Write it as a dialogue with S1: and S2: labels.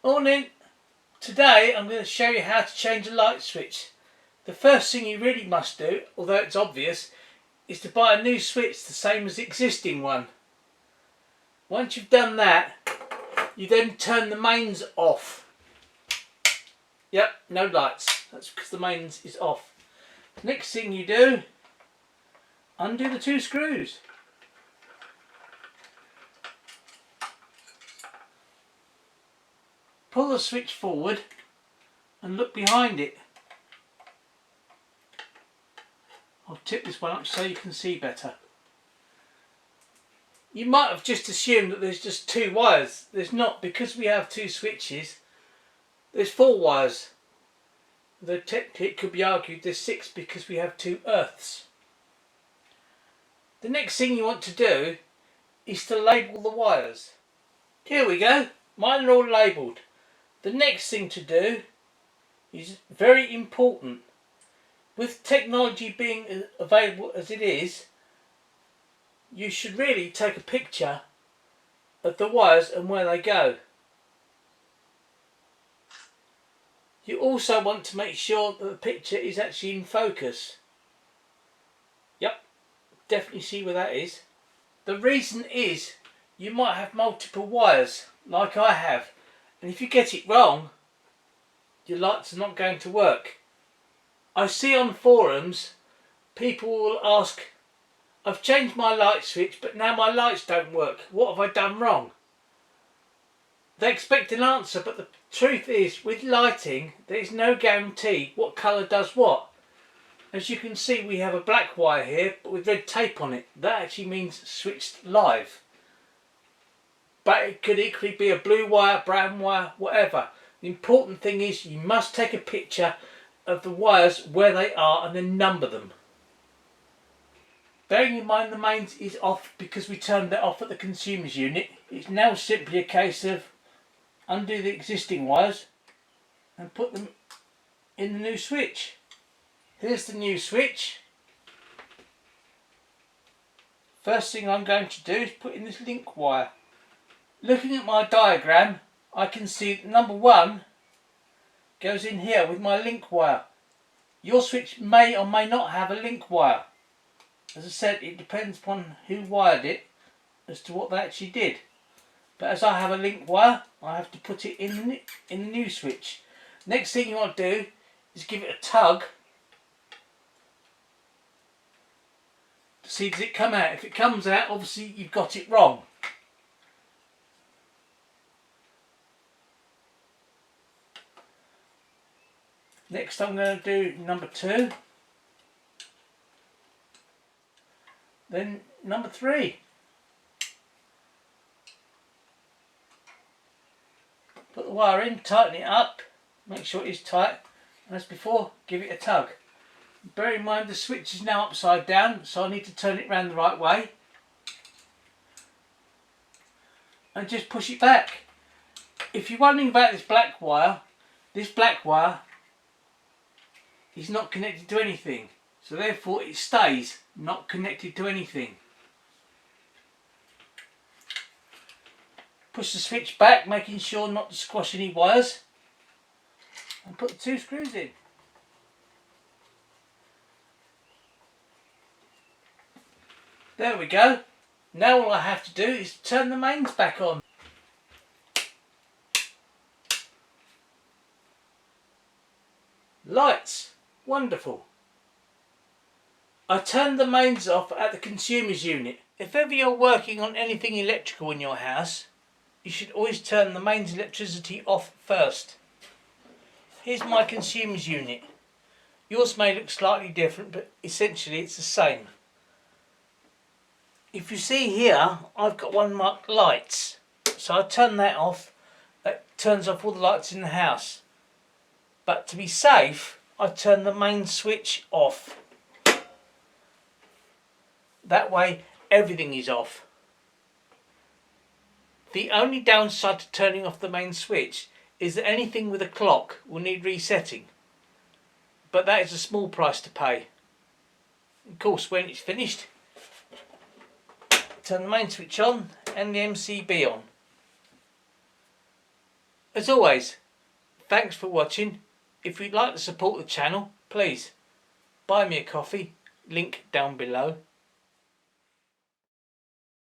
S1: Morning. Today I'm going to show you how to change a light switch. The first thing you really must do, although it's obvious, is to buy a new switch the same as the existing one. Once you've done that, you then turn the mains off. Yep, no lights. That's because the mains is off. Next thing you do, undo the two screws. Pull the switch forward and look behind it. I'll tip this one up so you can see better. You might have just assumed that there's just two wires. There's not, because we have two switches. There's 4 wires. Though technically it could be argued there's 6 because we have 2 earths. The next thing you want to do is to label the wires. Here we go. Mine are all labelled. The next thing to do is very important. With technology being available as it is, you should really take a picture of the wires and where they go. You also want to make sure that the picture is actually in focus. Yep, definitely see where that is. The reason is you might have multiple wires like I have, and if you get it wrong, your lights are not going to work. I see on forums people will ask, I've changed my light switch but now my lights don't work. What have I done wrong? They expect an answer, but the truth is with lighting there is no guarantee what colour does what. As you can see, we have a black wire here but with red tape on it. That actually means switched live. But it could equally be a blue wire, brown wire, whatever. The important thing is you must take a picture of the wires where they are and then number them. Bearing in mind the mains is off because we turned that off at the consumer's unit, it's now simply a case of undo the existing wires and put them in the new switch. Here's the new switch. First thing I'm going to do is put in this link wire. Looking at my diagram, I can see that number 1 goes in here with my link wire. Your switch may or may not have a link wire. As I said, it depends upon who wired it as to what they actually did. But as I have a link wire, I have to put it in the new switch. Next thing you want to do is give it a tug to see does it come out. If it comes out, obviously you've got it wrong. Next I'm going to do number 2, then number 3. Put the wire in, tighten it up, make sure it is tight, and as before, give it a tug. Bear in mind the switch is now upside down, so I need to turn it round the right way. And just push it back. If you're wondering about this black wire is not connected to anything, so therefore it stays not connected to anything. Push the switch back, making sure not to squash any wires, and put the 2 screws in. There we go. Now all I have to do is turn the mains back on. Lights. Wonderful. I turned the mains off at the consumer's unit. If ever you're working on anything electrical in your house, you should always turn the mains electricity off first. Here's my consumer's unit. Yours may look slightly different, but essentially it's the same. If you see here, I've got one marked lights. So I turn that off. That turns off all the lights in the house. But to be safe, I turn the main switch off. That way everything is off. The only downside to turning off the main switch is that anything with a clock will need resetting. But that is a small price to pay. Of course, when it's finished, turn the main switch on and the MCB on. As always, thanks for watching. If you'd like to support the channel, please buy me a coffee, link down below.